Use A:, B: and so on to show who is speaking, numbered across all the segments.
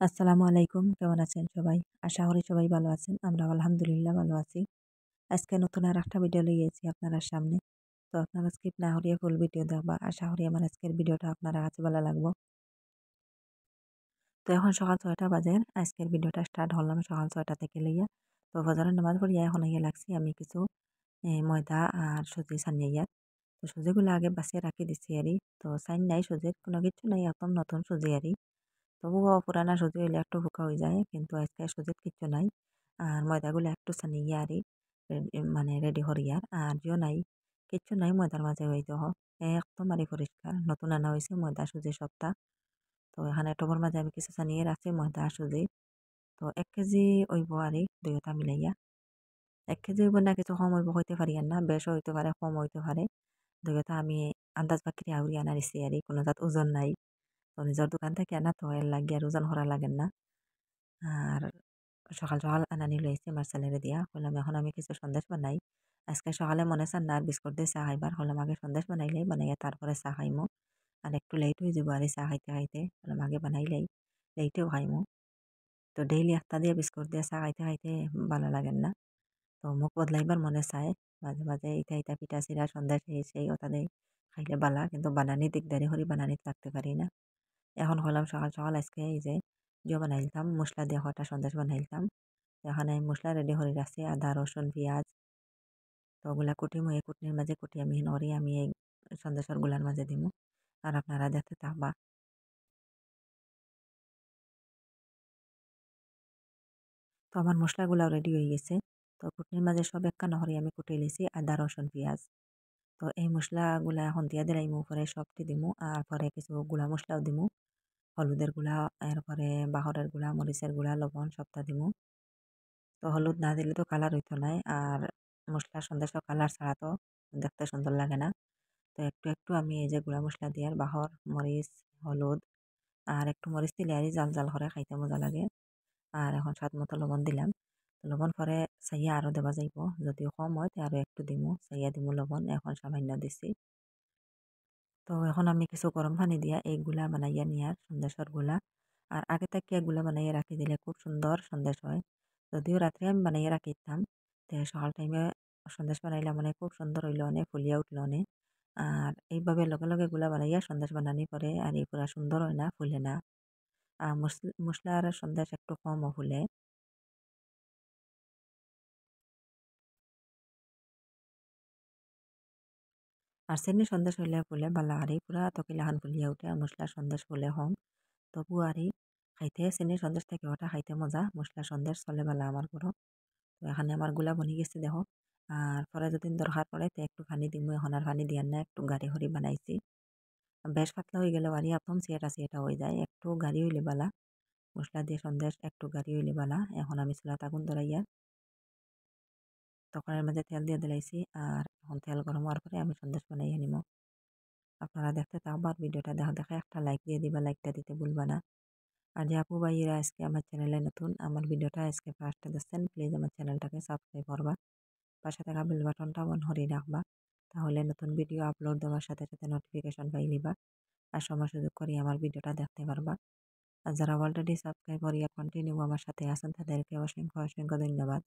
A: আসসালামু আলাইকুম। কেমন আছেন সবাই? আশা করি সবাই ভালো আছেন। আমরাও আলহামদুলিল্লাহ ভালো আছি। আজকে নতুন আরেকটা ভিডিও লইয়া আইছি আপনার সামনে। তো আপনারা স্কিপ না করিয়া ফুল ভিডিও দেখবা। আশা করি আমার আজকের ভিডিওটা আপনার কাছে ভালো লাগবো। তো এখন সকাল ৬টা বাজে। আজকের ভিডিওটা স্টার্ট হলাম সকাল ৬টা থেকে লইয়া। তো ফজরের নামাজ পড়িয়া এখন আইয়া লাগছি আমি কিছু ময়দা আর সুজি ছানিয়া। তো সুজিগুলো আগে বাছিয়ে রাখি দিছি আরি। তো ছাইন নাই সুজির কোনো কিছু নাই একদম নতুন সুজি আরি। তবুও পুরানা সুজি হইলে একটু ফুকা হয়ে যায় কিন্তু আজকে সুজিত কিচ্ছু নাই আর ময়দাগুলো একটু ছানিয়া আরি মানে রেডি করিয়ার আর জিও নাই কিচ্ছু নাই ময়দার মাঝে হইতে একদম আরি পরিষ্কার নতুন আনা হয়েছে ময়দা সুজি সপ্তাহ। তো এখানে টবের মাঝে আমি কিছু ছানিয়ে রাখছি ময়দা আর সুজি। তো 1 কেজি হইব আরি দুইটা মিলাইয়া 1 কেজি হইব না কিছু কম হইব হইতে পারি আর না বেশ হইতে পারে কম হইতে পারে দুইটা আমি আন্দাজ বাকিরে আউরি আনা দিছি আরি কোনো জাত ওজন নাই। তো নিজের দোকান থেকে আনা তো এর লাগে আর ওজন করা লাগে না। আর সকাল সকাল আনানি লইছি আমার ছেলেরে দিয়া কইলাম এখন আমি কিছু সন্দেশ বানাই। আজকে সকালে মনে চান না আর বিস্কুট দিয়ে চা খাইবার হলাম আগে সন্দেশ বানাইলেই বানাইয়া তারপরে চা খাইমু। আর একটু লেট হয়ে যাব আর চা খাইতে খাইতে হলাম আগে বানাইলেই লেটেও খাইমু। তো ডেইলি একটা দিয়ে বিস্কুট দিয়ে চা খাইতে খাইতে ভালো লাগেন না। তো মুখ বদলাইবার মনে চায় মাঝে মাঝে ইটা ইটা পিঠা চিরা সন্দেশ এই সেই ওটা দেই খাইলে বালা কিন্তু বানানি দিকদারি করি বানানিত লাগতে পারি না। এখন হলাম সকাল সকাল আজকে এই যে বানাইলতাম মশলা দিয়ে কটা সন্দেশ বানাইলতাম। এখানে মশলা রেডি করে রাখছি আদা রসুন পেঁয়াজ। তো ওগুলা কুটিমু এই কুটনির মাঝে কুটি আমি নড়ি আমি এই সন্দেশের গুলার মাঝে দিমু আর আপনারা দেখতে থাকবা। তো আমার মশলাগুলাও রেডি হয়ে গেছে। তো কুটনির মাঝে সব একখানা হরি আমি কুটে লিছি আদা রসুন পেঁয়াজ। তো এই মশলাগুলা এখন দিয়া দিলাইমু পরে সবটি দিমু আর পরে কিছু গুঁড়া মশলাও দিমু হলুদের গুঁড়া এরপরে বাহরের গুঁড়া মরিচের গুঁড়া লবণ সবটা দিমু। তো হলুদ না দিলে তো কালার হইতো নাই আর মশলা সন্দেশ কালার ছাড়া তো দেখতে সুন্দর লাগে না। তো একটু একটু আমি এই যে গুঁড়া মশলা দিয়ে আর বাহর মরিচ হলুদ আর একটু মরিচ দিলে আর জাল জাল করে খাইতে মজা লাগে। আর এখন স্বাদ মতো লবণ দিলাম। তো লবণ পরে চাইয়া আরও দেওয়া যাইব যদিও কম হয় তো আরও একটু দিমু চাইয়া দিমু লবণ এখন সামান্য দিছি। তো এখন আমি কিছু গরম পানি দিয়া এইগুলা বানাইয়া নিয়ার সন্দেশের গুলা আর আগে থেকে এগুলা বানাইয়া রাখি দিলে খুব সুন্দর সন্দেশ হয়। যদিও রাত্রে আমি বানাইয়া রাখিতাম তে সকাল টাইমে সন্দেশ বানাইলে মানে খুব সুন্দর হইলো অনেক ফুলিয়া উঠলো অনেক। আর এইভাবে লগে লগে এগুলা বানাইয়া সন্দেশ বানানি পরে আর এই পুরা সুন্দর হয় না ফুলে না। আর মশলার সন্দেশ একটু কমও ফুলে। আর চিনি সন্দেশ হইলে ফুলে বালা আর এই পুরা তকিলাখান ফুলিয়া উঠে আর মশলার সন্দেশ ফুলে কম। তবু আরই খাইতে চিনির সন্দেশ থেকে ওটা খাইতে মজা মশলা সন্দেশ চলে বালা আমার ঘরও। তো এখানে আমার গুলা বনি গেছে দেখো। আর পরে যদি দরকার পড়ে তো একটু পানি দিমু এখন আর পানি দিয়ার না একটু গাঢ় করে বানাইছি। বেশ পাতলা হয়ে গেলে আরই একদম সিয়েটা সিয়েটা হয়ে যায় একটু গাঢ় হইলে বালা। মশলা দিয়ে সন্দেশ একটু গাঢ় হইলে বালা। এখন আমি চুলাত আগুন ধরাইয়া তরকারির মাঝে তেল দিয়ে দিলাইছি আর এখন তেল গরম হওয়ার পরে আমি সন্দেশ বানাইয়া নিমু। আপনারা দেখতে থাকবার ভিডিওটা দেখা দেখা একটা লাইক দিয়ে দিবা লাইকটা দিতে ভুলবা না। আর যে আপু ভাইয়েরা আজকে আমার চ্যানেলে নতুন আমার ভিডিওটা আজকে ফার্স্টে দেখছেন প্লিজ আমার চ্যানেলটাকে সাবস্ক্রাইব করবা পাশে থাকা বেল বাটনটা অন করে রাখবা তাহলে নতুন ভিডিও আপলোড দেওয়ার সাথে সাথে নোটিফিকেশন পাই লিবা আর সময় সুযোগ করে আমার ভিডিওটা দেখতে পারবা। আর যারা অলরেডি সাবস্ক্রাইব করিয়া কন্টিনিউ আমার সাথে আছেন তাদেরকে অসংখ্য অসংখ্য ধন্যবাদ।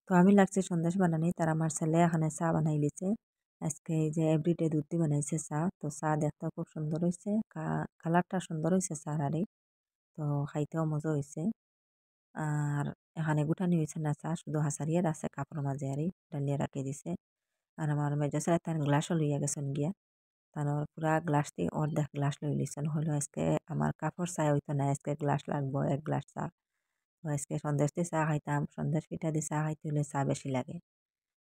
A: তো আমি লাগছে সন্দেশ বানানি তার আমার ছেলে এখানে চা বানাই লিছে। আজকে এই যে এভরিডে দুধ দিয়ে বানাইছে চা তো চা দেখতে খুব সুন্দর হয়েছে কালারটা সুন্দর হয়েছে চার আরে। তো খাইতেও মজা হয়েছে। আর এখানে গুটানি হয়েছে না চা শুধু হাসারিয়ার আছে কাপড় মাঝে আরই ডালিয়া রাখি দিছে। আর আমার মেজো ছেলে তার গ্লাসও লইয়া গেছেন গিয়া তানোর পুরা গ্লাস দিয়ে অর্ধেক গ্লাস লই লিছেন হইলো আজকে আমার কাপড় চাই হইতো না আজকে গ্লাস লাগবো 1 গ্লাস চা। তো আজকে সন্দেশ দিয়ে চা খাইতাম সন্দেশ পিঠা দিয়ে চা খাইতে হলে চা বেশি লাগে।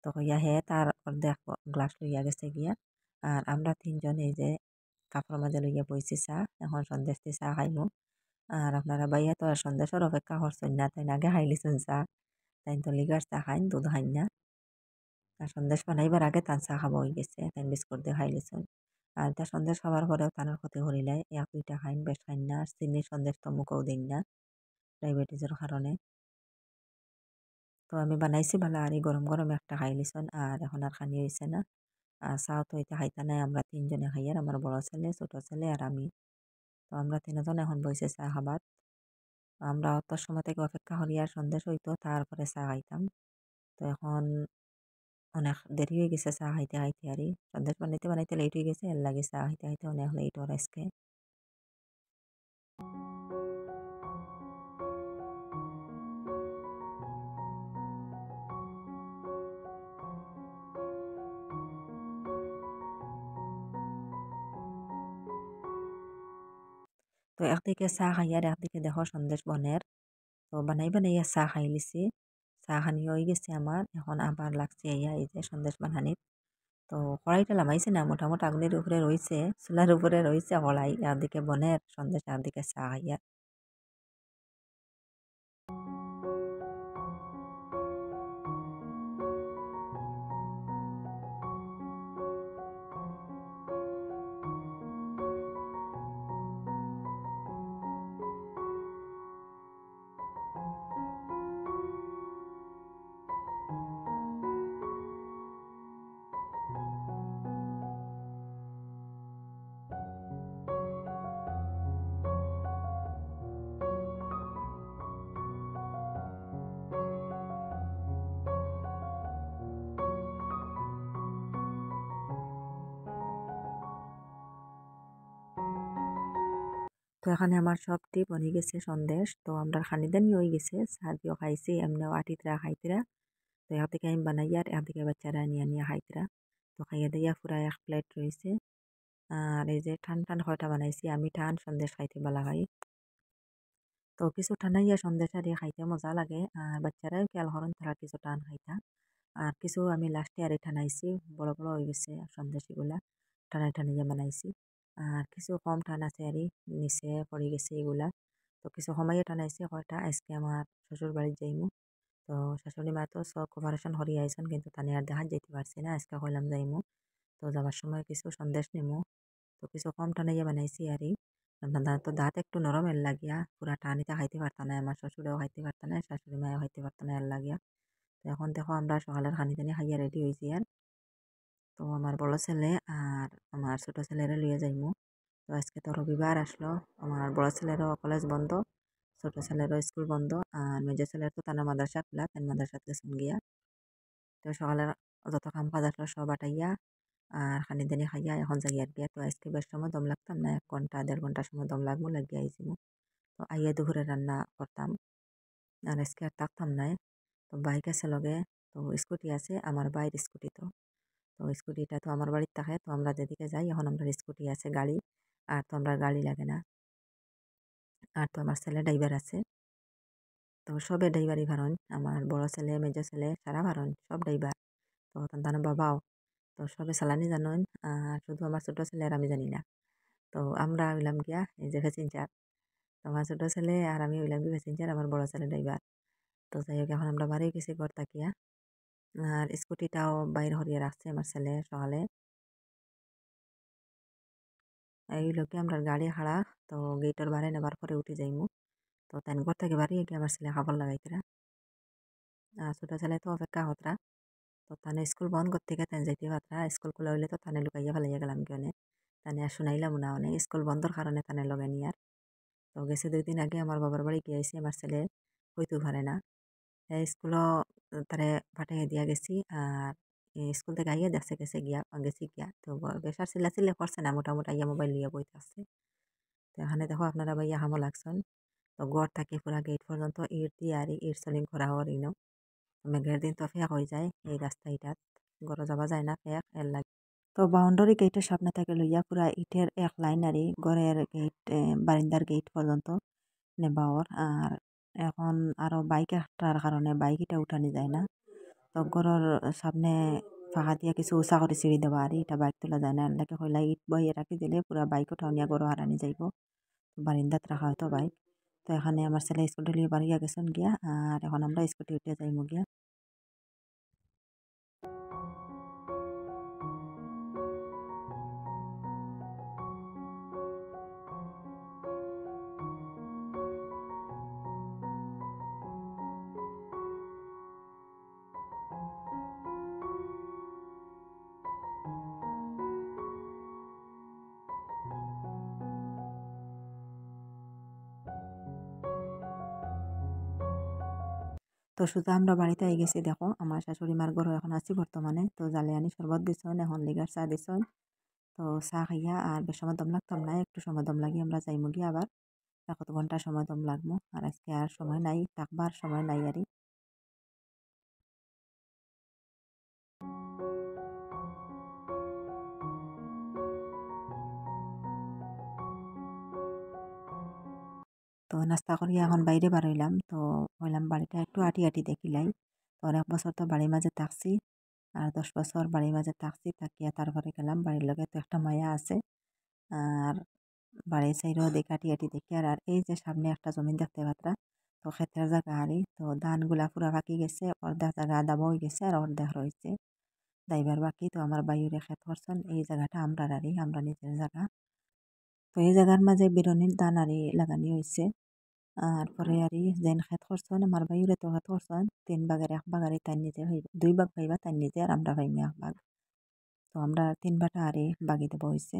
A: তো কইয়া হে তার অর্ধেক গ্লাস লইয়া গেছে গিয়া। আর আমরা 3জন এই যে কাপড় মাঝে লইয়া বইছি চা এখন সন্দেশ দিয়ে চা খাইমু। আর আপনারা বাইয়া তো আর সন্দেশের অপেক্ষা করছেন না তাই আগে খাই লিছেন চা। তাই তো লিগার চা খাইন দুধ খাইন না। আর সন্দেশ বানাইবার আগে তান চা খাওয়া হয়ে গেছে তাই বিস্কুট দিয়ে খাই লিছেন। আর তা সন্দেশ খাবার পরেও তানোর ক্ষতি করিলাই 1-2টা খাইন বেশ খাইন না আর চিনির সন্দেশ তো মুখেও দিন না ডায়াবেটিসের কারণে। তো আমি বানাইছি ভালো আর এই গরম গরম একটা খাই লিছন আর এখন আর খানি হয়েছে না। আর চাও তো এটা খাইতা নাই আমরা 3জনে খাই আর আমার বড় ছেলে ছোট ছেলে আর আমি। তো আমরা 3জন এখন বইছে চা খাবার। আমরা অত সময় থেকে অপেক্ষা করি আর সন্দেশ হইতো তারপরে চা খাইতাম। তো এখন অনেক দেরি হয়ে গেছে চা খাইতে খাইতে আরই সন্দেশ বানাইতে বানাইতে লেট হয়ে গেছে এর লাগে চা খাইতে খাইতে অনেক লেট ওর আজকে। তো একদিকে চা খাই আর একদিকে দেখো সন্দেশ বনের। তো বানাই বানাইয়া চা খাই লিছি। চা খানি হয়ে গেছে আমার এখন আবার লাগছে ইয়া এই যে সন্দেশ বানানির। তো কড়াইটা লামাইছে না মোটামুটি আগুনের উপরে রয়েছে চুলার উপরে রয়েছে কড়াই একদিকে বনের সন্দেশ একদিকে চা খাইয়া। তো এখানে আমার সবটি বনে গেছে সন্দেশ তো আমরা খানিদানি হয়ে গেছে চা দিয়েও খাইছি এমনি আটিতরা খাইতিরা। তো একদিকে আমি বানাই আর একদিকে বাচ্চারা নিয়ে নিয়ে খাইতিরা। তো খাইয়া দিয়া পুরা 1 প্লেট রয়েছে। আর এই যে ঠান ঠান কয়টা বানাইছি আমি ঠান সন্দেশ খাইতে ভালো খাই। তো কিছু ঠান্ডাইয়া সন্দেশ আর খাইতে মজা লাগে আর বাচ্চারাও খেয়াল করেন তারা কিছু টান খাইতা। আর কিছু আমি লাস্টে আর ঠানাইছি বড় বড় হয়ে গেছে সন্দেশ এগুলা ঠানাই ঠানাইয়া বানাইছি। আর কিছু কম টান আছে আর নিচে পড়ে গেছে এগুলা। তো কিছু সময়ে টানাইছি কয়টা আজকে আমার শ্বশুর বাড়ির যাইমু। তো শাশুড়ি মা তো সব অপারেশন হরিয়ে আইসন কিন্তু তানি আর দেখা যেতে পারছি না আজকে কইলাম যাইমু। তো যাবার সময় কিছু সন্দেশ নিমু। তো কিছু কম টানাইয়া বানাইছি আরই। তো দাঁত একটু নরম এর লাগিয়া পুরা টানিতে খাইতে পারতা না আমার শ্বশুরেও খাইতে পারতা না শাশুড়ি মাও খাইতে পারতা না এর লাগিয়া। তো এখন দেখো আমরা সকালের খানিদানি খাইয়া রেডি হয়েছি আর। তো আমার বড় ছেলে আর আমার ছোট ছেলেরে লিয়ে যাইমু। তো আজকে তো রবিবার আসলো আমার বড় ছেলেরও কলেজ বন্ধ ছোট ছেলেরও স্কুল বন্ধ আর মেজো ছেলের তো তানা মাদ্রাসা খোলা তাই মাদ্রাসাত গেছেন গিয়া। তো সকালের যত কাম কাজ আসলো সব আটাইয়া আর খানিদানি খাইয়া এখন যাই আর গিয়া। তো আজকে বেশ সময় দম লাগতাম না 1 ঘন্টা 1.5 ঘন্টা সময় দম লাগবো লাগিয়ে আইছিমু। তো আইয়া দুপুরে রান্না করতাম আর আজকে আর থাকতাম নাই। তো বাইক আছে লগে তো স্কুটি আছে আমার বাইর স্কুটি তো। তো স্কুটিটা তো আমার বাড়ির থাকে তো আমরা যেদিকে যাই এখন আমরা স্কুটি আছে গাড়ি আর তো আমরা গাড়ি লাগে না। আর তো আমার ছেলে ড্রাইভার আছে। তো সবে ড্রাইভারই ভারন আমার বড় ছেলে মেজো ছেলে সারা ভারন সব ড্রাইভার। তো তার বাবাও তো সবে চালানি জানেন আর শুধু আমার ছোট ছেলে আর আমি জানি না। তো আমরা হইলাম গিয়া এই যে প্যাসেঞ্জার। তো আমার ছোট ছেলে আর আমি হইলাম কি প্যাসেঞ্জার আমার বড় ছেলে ড্রাইভার। তো যাই হোক এখন আমরা বাড়ি গেছি ঘর তাকিয়া। আর স্কুটিটাও বাইর হরিয়ে রাখছে আমার ছেলে সকালে। এই লোকে আমরা গাড়ি খাড়া তো গেটের বারে নেবার পরে উঠে যাইমু। তো তাই ঘর থেকে বাড়ি গিয়ে আমার ছেলে খাবার লাগাইতরা। আর ছোট ছেলে তো অপেক্ষা হতরা। তো তানে স্কুল বন্ধ করতে গিয়ে তাই যাইতে পারতরা স্কুল খোলা হইলে তো তানে লুকাইয়া ফেলাইয়া গেলাম কেনে। তানে আর শুনাইলাম না অনেক স্কুল বন্ধর কারণে তানে লগে নি আর। তো গেছে 2 দিন আগে আমার বাবার বাড়ি গিয়ে আইসি আমার ছেলে হইতে পারে না। স্কুলও তারে পাঠাইয়া দিয়া গেছি আর স্কুল থেকে আইয়া দেখছে গেছে গিয়া গেছি গিয়া তো বেশার চিল্লা করছে না মোটামুটি আইয়া মোবাইল লিয়ে বইতে আসছে। তো এখানে দেখো আপনারা ভাইয়া হামো লাগছেন। তো গড় থাকে পুরা গেট পর্যন্ত ইট দিয়ে আর ইট সলিং করা হওয়ার মেঘের দিন তো ফেক হয়ে যায় এই রাস্তা এটাত গড় যাওয়া যায় না ফেক এর লাগে। তো বাউন্ডারি গেটের সামনে থেকে লইয়া পুরা ইটের এক লাইন আরই ঘরের গেট বারিন্দার গেট পর্যন্ত নেবাওর আর এখন আরো বাইক একটার কারণে বাইক এটা উঠানি যায় না তো ঘরের সামনে ফাঁকা দিয়া কিছু উঁচা করে সিঁড়ি দেওয়া আর এটা বাইক তোলা যায় না এলাকে হইলা ইট বইয়ে রাখি দিলে পুরা বাইক উঠাও নিয়ে গরু হারানি যাইব বারিন্দাত রাখা হয়তো বাইক তো এখানে আমার ছেলে স্কুটি লিয়ে বাড়িয়া গেছেন গিয়া আর এখন আমরা স্কুটি উঠে যাইমু গিয়া তো সুতা আমরা বাড়িতে আই গেছি দেখো আমার শাশুড়ি মার ঘরও এখন আছি বর্তমানে তো জালিয়ানি শরবত দিছন এখন লিগার চা দিছন তো চা খাইয়া আর বেশ সময় দম লাগতাম না একটু সময় দম লাগি আমরা যাইমু গিয়া আবার কত ঘন্টা সময় দম লাগবো আর আজকে আর সময় নাই থাকবার সময় নাই আরই তো নাস্তা করিয়া এখন বাইরে বার হইলাম তো হইলাম বাড়িটা একটু আটি আটি দেখিলাই তো অনেক বছর তো বাড়ির মাঝে থাকছি আর 10 বছর বাড়ির মাঝে থাকছি থাকিয়া তারপরে গেলাম বাড়ির লগে তো একটা মায়া আছে আর বাড়ির সাইডেও দেখে আটি আটি দেখি আর এই যে সামনে একটা জমি দেখতে পাত্রা তো ক্ষেতের জায়গা আরই তো ধানগুলা পুরা পাকি গেছে অর্ধেক জায়গা দাবা হয়ে গেছে আর অর্ধেক রয়েছে দাইবার বাকি তো আমার বাইরে ক্ষেত করছেন এই জায়গাটা আমরার আরই আমরা নিজের জায়গা তো এই জায়গার মাঝে বিরনির ধান আরই লাগানি হয়েছে আর পরে আরই যেন ক্ষেত করছেন আমার বাইরে তো ক্ষেত করছেন 3 ভাগের 1 ভাগ আরই তাই নিজে হইব 2 ভাগ পাইবা তাই নিজে আর আমরা পাইমি 1 ভাগ তো আমরা 3 বাটা আরই বাগি দেবো হয়েছে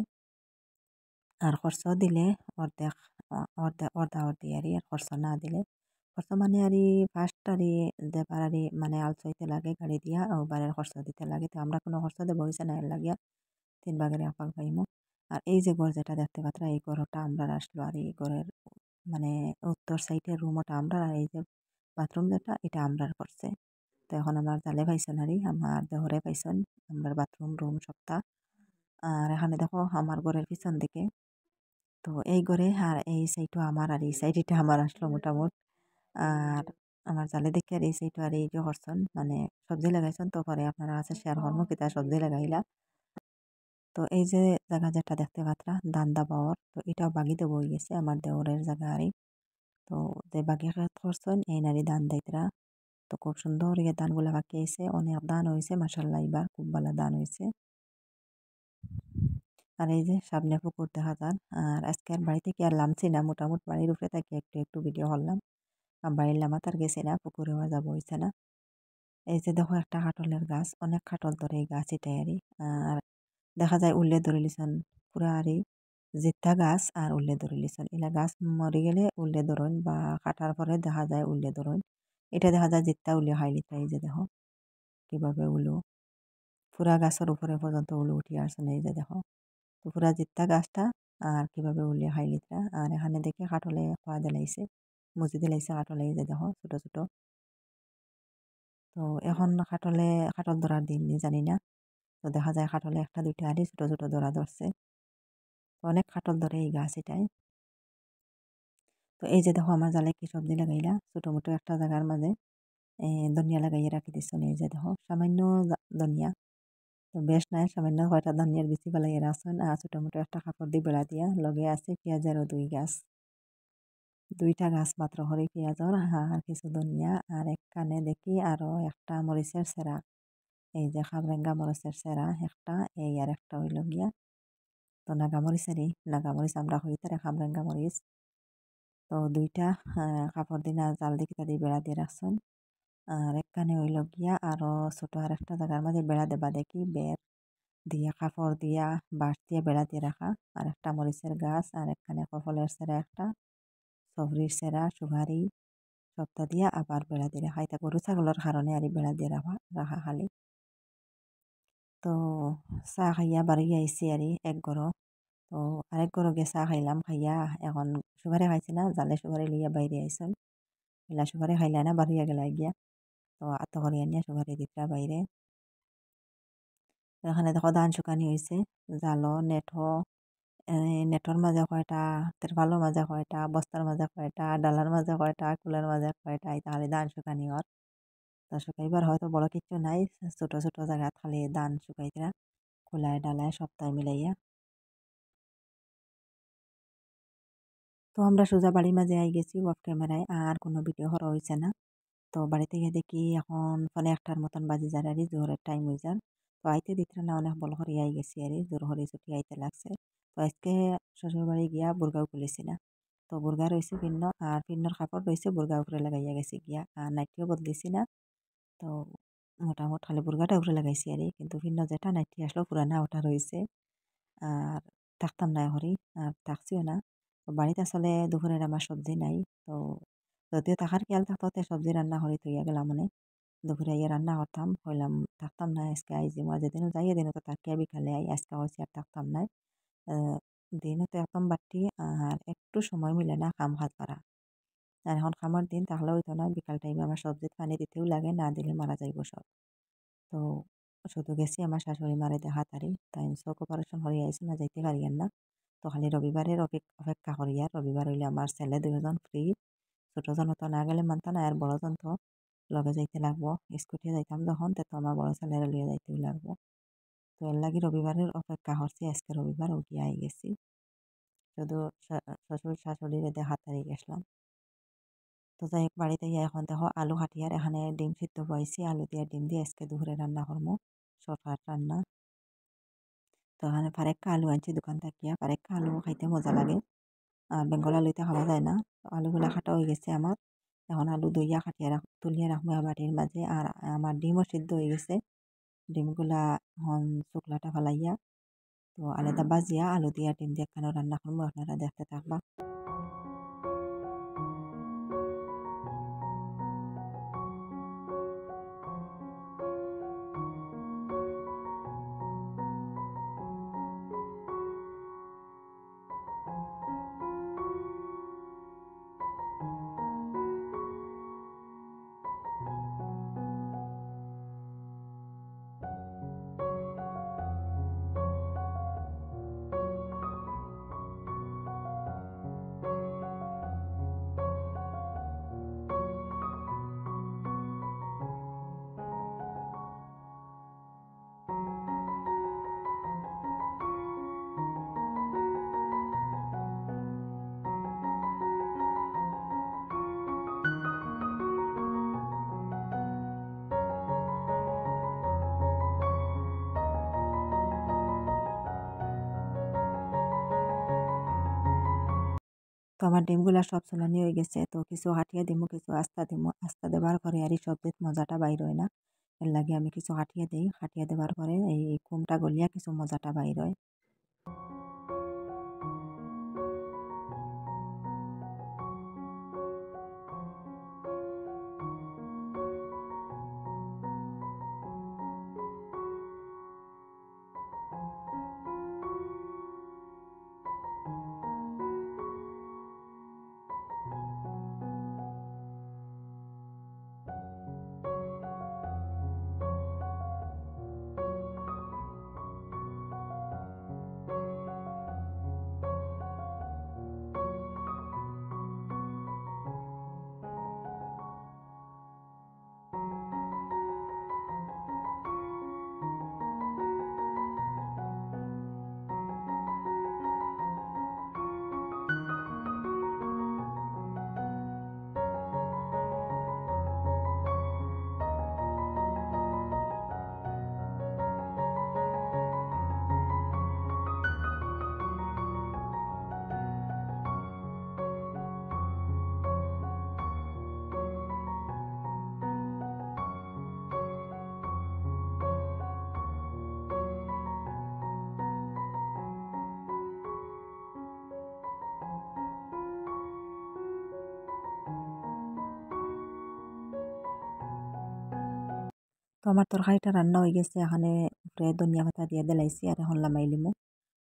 A: আর খরচ দিলে অর্ধেক অর্ধা অর্ধি আরই আর খরচ না দিলে খরচ মানে আরই ফার্স্ট আরই দেবার আরই মানে আলচাইতে লাগে গাড়ি দিয়া ওবারের খরচ দিতে লাগে তো আমরা কোনো খরচ দেবো হয়েছে না এর লাগিয়া 3 ভাগের 1 ভাগ পাইমু আর এই যে ঘর যেটা দেখতে পাত্রা এই ঘরটা আমরা আসলো আর এই ঘরের মানে উত্তর সাইডের রুমটা আমরা আর এই যে বাথরুম যেটা এটা আমরার করছে তো এখন আমার জালে পাইছেন আরই আমার দেহরে পাইছেন আমরা বাথরুম রুম সবটা আর এখানে দেখো আমার ঘরের পিছন দিকে তো এই ঘরে আর এই সাইডও আমার আর এই সাইড এটা আমার আসলো মোটামুট আর আমার জালে দেখে আর এই সাইড আর এই যে করছেন মানে সবজি লাগাইছেন তো পরে আপনারা আছে শেয়ার হরমো কিতা সবজি লাগাইলা তো এই যে জায়গা যেটা দেখতে পাত্রা দান্দা পাওয়ার তো এটাও বাগি দেবো হয়ে গেছে আমার দেওরের জায়গা আরই তো যে বাগি খেত করছেন এই নারী দান দায়িত্রা তো খুব সুন্দর ইয়ে ধানগুলা বাকি আইছে অনেক দান হয়েছে মাসাল্লাহ এবার খুব ভালো দান হয়েছে আর এই যে সামনে পুকুর দেখা যান আর আজকে আর বাড়ি থেকে আর লামছি না মোটামুটি বাড়ির উপরে থাকি একটু একটু ভিডিও করলাম আর বাড়ির লামাত আর গেছি না পুকুরে আর যাবো হয়েছে না এই যে দেখো একটা কাঁঠালের গাছ অনেক কাঁঠাল ধরে এই গাছ এটাই আরই আর দেখা যায় উল্লে ধরে লিছন পুরা আরই জিত্তা গাছ আর উল্লে ধরে লিছন এলা গাছ মরে গেলে উল্লে ধরুন বা কাটার পরে দেখা যায় উল্লে ধরুন এটা দেখা যায় জিত্তা উল্লে খাই লিতা এই যে দেখো কিভাবে উলু পুরা গাছের উপরে পর্যন্ত উলু উঠি আসছে এই যে দেখো তো পুরা জিত্তা গাছটা আর কিভাবে উলিয়ে খাই লিতরা আর এখানে দেখে কাঠলে খোয়া দিলাইছে মুজি দিলাইছে কাঠলে এই যে দেখো ছোট ছোট তো এখন কাঠল ধরার দিন নি জানি না তো দেখা যায় কাঠলে একটা দুইটা আরই ছোট ছোট ধরা ধরছে তো অনেক কাঠল ধরে এই গাছ এটাই তো এই যে দেখো আমার জালে কি সবজি লাগাইলা ছোট মোটো একটা জায়গার মাঝে ধনিয়া লাগাইয়া রাখি দিচ্ছ এই যে দেখো সামান্য ধনিয়া তো বেশ নাই সামান্য কয়টা ধনিয়ার বেশি ফেলাইয়া রাখছেন আর ছোট মোটো একটা কাপড় দিয়ে বেড়া দিয়া লগে আছে পেঁয়াজেরও 2 গাছ 2টা গাছ মাত্র হরে পেঁয়াজর আর কিছু ধনিয়া আর এক কানে দেখি আরো একটা মরিচের সেরা এই যে খামরেঙ্গা মরিচের সেরা একটা এই আর একটা হইল গিয়া তো নাগামরিচেরই নাগামরিচ আমরা হইতে খামরেঙ্গা মরিচ তো 2টা কাপড় দিনা জাল দিয়ে কিতা দিয়ে বেড়া দিয়ে রাখছেন আর একখানে হইল গিয়া আরো ছোট আর একটা জায়গার মাঝে বেড়া দেবা দেখি বের দিয়া কাপড় দিয়া বাঁশ দিয়ে বেড়া দিয়ে রাখা আর একটা মরিচের গাছ আর একখানে কফলের সেরা একটা সবরির সেরা সুহারি সপ্তাহ দিয়া আবার বেড়া দিয়ে রাখা এটা গরু ছাগলের কারণে আর বেড়া দিয়ে রাখা রাখা খালি তো চাহ খাইয়া বাড়ি আইসি আর এক গরো তো আরেক গরো গিয়ে চাহ খাইলাম খাইয়া এখন সুগারে খাইছি না জালে সুগারে লইয়া বাইরে আইসন এলা সুগারে খাইলা না বাড়িয়া গেলা গিয়া তো আত্ম করিয়া নিয়ে সুগারে দিতরা বাইরে এখানে দেখো ধান শুকানি হয়েছে, জালো নেটও, নেটর মাঝে কয়টা, তেরপালের মাঝে কয়টা, বস্তার মাঝে কয়টা, ডালার মাঝে কয়টা, কুলের মাঝে কয়টা, এই তাহলে ধান শুকানি হর। তা শুকাইবার হয়তো বড় কিছু নাই, ছোট ছোট জায়গা খালি ধান শুকাইতরা কুলায় ডালায় সপ্তাহে মিলাইয়া। তো আমরা সোজা বাড়ির মাঝে আই গেছি অফ ক্যামেরায়, আর কোনো ভিডিও করা হয়েছে না। তো বাড়িতে গিয়ে দেখি এখন ফোনে 1টার মতন বাজে যার আর জোহরের টাইম হয়ে যান। তো আইতে দিতরা না, অনেক বল করে আই গেছি আর জোর হরে ছুটি আইতে লাগছে। তো আজকে শ্বশুর বাড়ি গিয়া বুর্গাও খুলেছি না। তো বুর্গা রয়েছে ভিন্ন, আর ভিন্নর কাপড় রয়েছে বুর্গা উপরে লাগাইয়া গেছি গিয়া, আর নাইটিও বদলিছি না। তো মোটামুটি খালি বুর্গাটা উপরে লাগাইছি আর কিন্তু ভিন্ন যেটা নাইটি আসলো পুরানা ওটা রয়েছে। আর থাকতাম না হরি, আর থাকছিও না। তো বাড়িতে আসলে দুপুরের আমার সবজি নাই। তো যদিও থাকার খেয়াল থাকতো তে সবজি রান্না করে থইয়া গেলাম মনে, দুপুরে ইয়ে রান্না করতাম হইলাম, থাকতাম না আজকে আইজি মা যেদিনও যাই এদিনও তো তাকিয়া বিকালে আই, আজকে হয়েছে আর থাকতাম না। দিনও তো একদম বাড়তি, আর একটু সময় মিলে না কাম হাত করা। আর এখন খামার দিন তাহলে হইতো না, বিকাল টাইমে আমার সবজিত পানি দিতেও লাগে, না দিলে মারা যাইব সব। তো শুধু গেছি আমার শাশুড়ি মারে দেখা তারি, তাই চোখ অপারেশন হয়ে আইসি না, যাইতে পারিয়েন না। তো খালি রবিবারের অপেক্ষা করি, আর রবিবার হইলে আমার ছেলে দুজন ফ্রি। ছোটজন তো না গেলে মানতা না, আর বড়জন তো লগে যাইতে লাগবো, স্কুটি যাইতাম যখন তো আমার বড় ছেলেরা লিয়ে যাইতেও লাগবো। তো এর লাগি রবিবারের অপেক্ষা করছি, আজকে রবিবার উঠিয়ে আই গেছি। শুধু শ্বশুর শাশুড়িরে দেখা তারি গেছিলাম। তো যাই হোক বাড়িতে গিয়ে এখন দেখো আলু কাটিয়ার এখানে ডিম সিদ্ধ বয়েছি, আলু দিয়ে ডিম দিয়ে আজকে দুপুরে রান্না করবো, শর্টকাট রান্না। তো এখানে ফারেক্কা আলু আনছি দোকান থাকিয়া, ফারেক্কা আলু খাইতে মজা লাগে, আর বেঙ্গল আলুতে খাওয়া যায় না। তো আলুগুলা কাটা হয়ে গেছে আমার, এখন আলু দইয়া কাটিয়া তুলিয়া রাখবো বাটির মাঝে। আর আমার ডিমও সিদ্ধ হয়ে গেছে, ডিমগুলা এখন শুকলাটা ফেলাইয়া তো আলাদা বাজিয়া আলু দিয়া ডিম দিয়ে কেন রান্না করবো, আপনারা দেখতে থাকবা। তো আমার ডিমগুলা সব চুলানি হয়ে গেছে, তো কিছু হাটিয়া দিমু কিছু আস্তা দিমু, আস্তা দেবার পরে আর এই সবজির মজাটা বাইর হয় না। এর লাগে আমি কিছু হাটিয়ে দিই, হাটিয়ে দেবার পরে এই কুমটা গলিয়া কিছু মজাটা বাইর হয়। তো আমার তরকারিটা রান্না হয়ে গেছে, এখানে উপরে ধনিয়া পাতা দিয়ে দিলাইছি, আর এখন লামাই লিমু।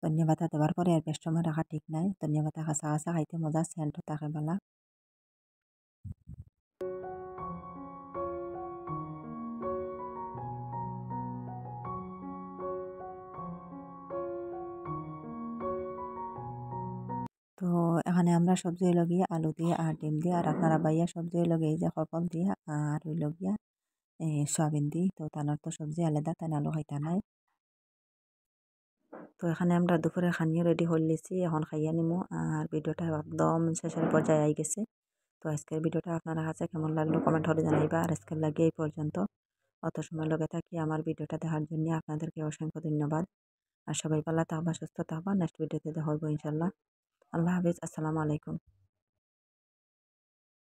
A: ধনিয়া পাতা দেওয়ার পরে আর বেশ সময় রাখা ঠিক নাই, ধনিয়া পাতা কাঁচা কাঁচা খাইতে মজা, সেন্ট থাকে বালা। এখানে আমরা সবজি হইল গিয়া আলু দিয়ে আর ডিম দিয়ে, আর আপনারা বাইয়া সবজি হইল গিয়ে এই যে কপল দিয়া আর হইল গিয়া সয়াবিন দি। তো তানোর তো সবজি আলাদা, তাই আলু খাইতা নাই। তো এখানে আমরা দুপুরে খানিও রেডি হয়ে লিছি, এখন খাইয়া নিমু। আর ভিডিওটা একদম শেষের পর্যায়ে আই গেছে। তো আজকের ভিডিওটা আপনারা কাছে কেমন লাগলো কমেন্ট করে জানাইবা। আর আজকের লাগে এই পর্যন্ত। অত সময় লগে থাকি আমার ভিডিওটা দেখার জন্য আপনাদেরকে অসংখ্য ধন্যবাদ। আর সবাই ভালো থাকবা, সুস্থ থাকবা। নেক্সট ভিডিওতে দেখা হইব ইনশাল্লাহ। আল্লাহ হাফিজ, আসসালামু আলাইকুম।